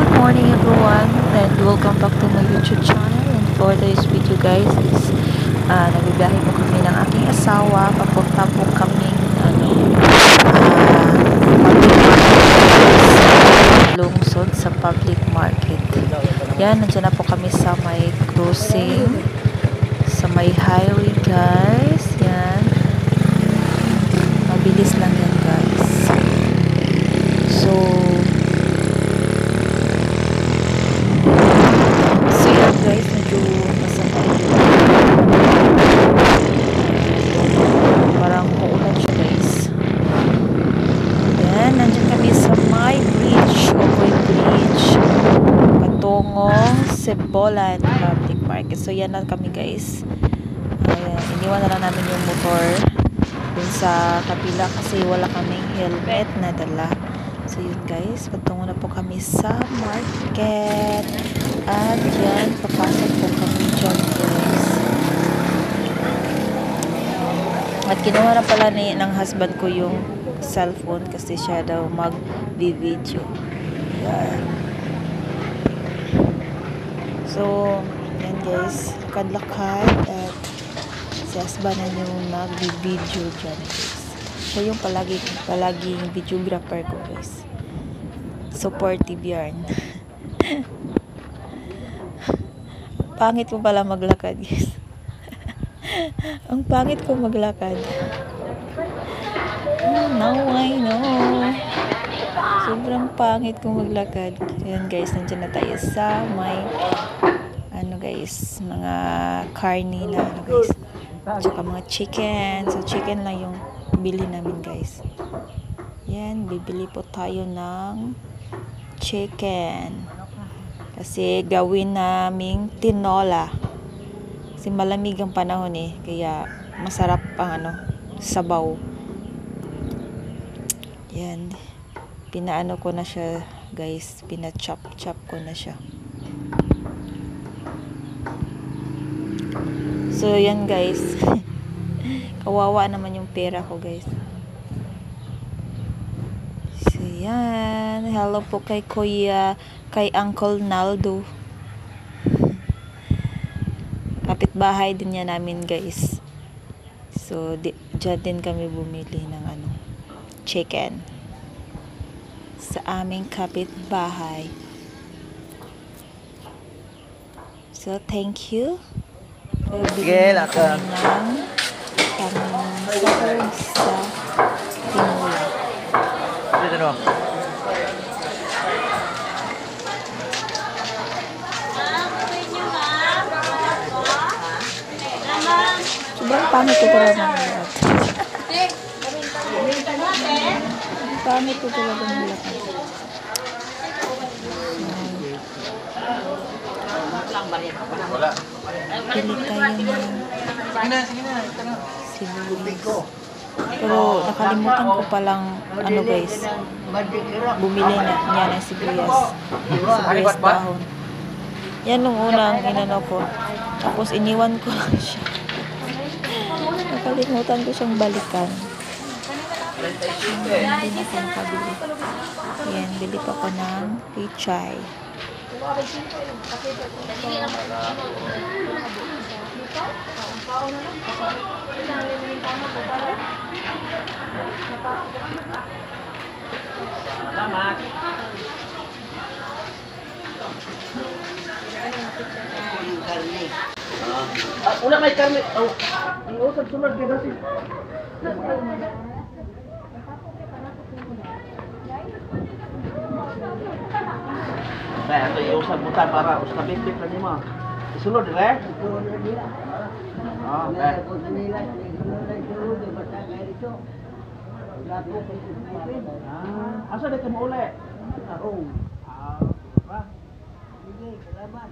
Good morning everyone and welcome back to my YouTube channel. And for today's video guys is nagbibiyahe po kami ng aking asawa. Papunta po kami lungsod sa public market. Yan, nandiyan na po kami sa may crossing, sa may highway guys. Yan, mabilis lang yan guys. So yan guys, medyo masama yun. Parang uulan siya guys. Then, nandiyan kami sa may bridge, Okoy Bridge, patungong Sebolan Public Market. So yan na kami guys. Ayan, iniwan na lang namin yung motor dun sa kapila kasi wala kaming helmet na dala. So yun guys, patungo na po kami sa market. At yan, papasok po kami dyan guys. At kinuha na pala ng husband ko yung cellphone kasi siya daw mag-video. Yan. So, yan guys, lakad-lakad at si husband na yung nag-video dyan guys. Siya yung palaging videographer ko guys. Supportive yarn. Pangit ko pala maglakad guys. Ang pangit ko maglakad. Now I know. Sobrang pangit ko maglakad. Ayan guys, nandiyan na tayo sa may guys, mga karni na guys. Tsaka mga chicken. So chicken lang yung bili namin guys. Yan, bibili po tayo ng chicken. Kasi gawin naming tinola. Kasi malamig ang panahon eh. Kaya masarap ang sabaw. Yan. Pinaano ko na siya guys. Pina-chop ko na siya. So yan guys. Kawawa naman yung pera ko guys. So yan. Hello po kay Kuya, kay Uncle Naldo. Kapitbahay din niya namin guys. So dyan din kami bumili ng chicken sa aming kapitbahay. So thank you. Sige, lakad. Pang-sahog sa tinola. Dito no. Sobrang pangit ko talaga maglakad. Pangit ko talaga maglakad. Pili tayo ng sibuyas. Pero nakalimutan ko palang guys, bumili niya ng sibuyas. Sibuyas dahon. Yan nung unang inano ko. Tapos iniwan ko lang siya. Nakalimutan ko siyang balikan. Hindi na ko nakabili. Yan, bili pa ko ng pichay. Salamat. Una may karne. Oh, ang usap sunod kay dasi. Kaya ito iusap mo ta para usabit-bit lang mo. Isunod dire? Ah, okay. Asa dito mo uli? Oh. Ah, sige, salamat.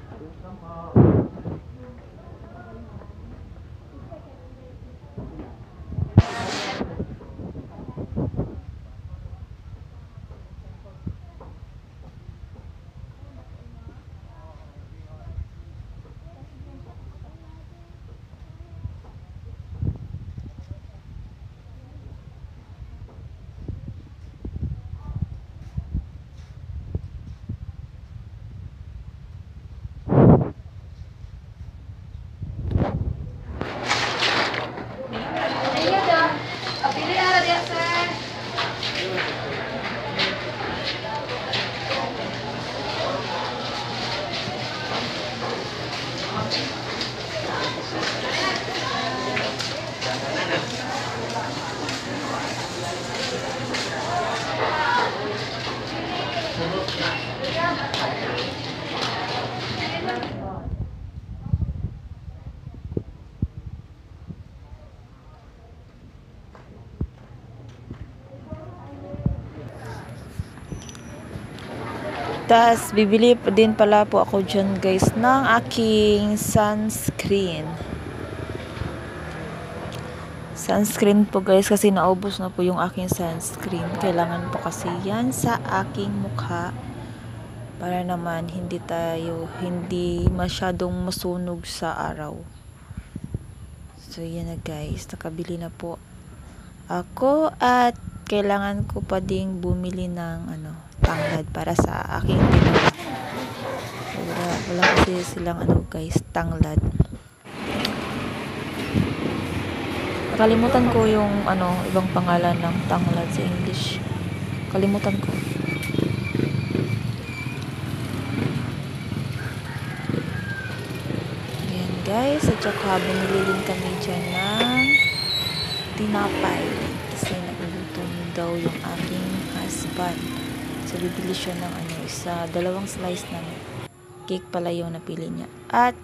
Tas, bibili pa din pala po ako dyan guys ng aking sunscreen. Sunscreen po guys kasi naubos na po yung aking sunscreen. Kailangan po kasi yan sa aking mukha para naman hindi masyadong masunog sa araw. So yan na guys, nakabili na po ako at kailangan ko pa ding bumili ng tanglad para sa aking tinola. Wala kasi silang guys, tanglad. Nakalimutan ko yung ibang pangalan ng tanglad sa English. Kalimutan ko. Ayan guys, at saka bumili din kami dyan ng tinapay kasi nauluto daw yung aking husband. So bibili siya ng dalawang slice ng cake pala yung napili niya. At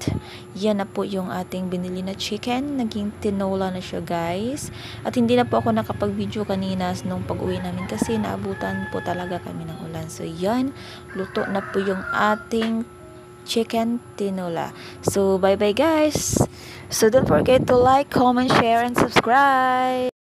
yan na po yung ating binili na chicken. Naging tinola na siya guys. At hindi na po ako nakapag-video kanina nung pag-uwi namin kasi naabutan po talaga kami ng ulan. So yan, luto na po yung ating chicken tinola. So bye bye guys. So don't forget to like, comment, share, and subscribe.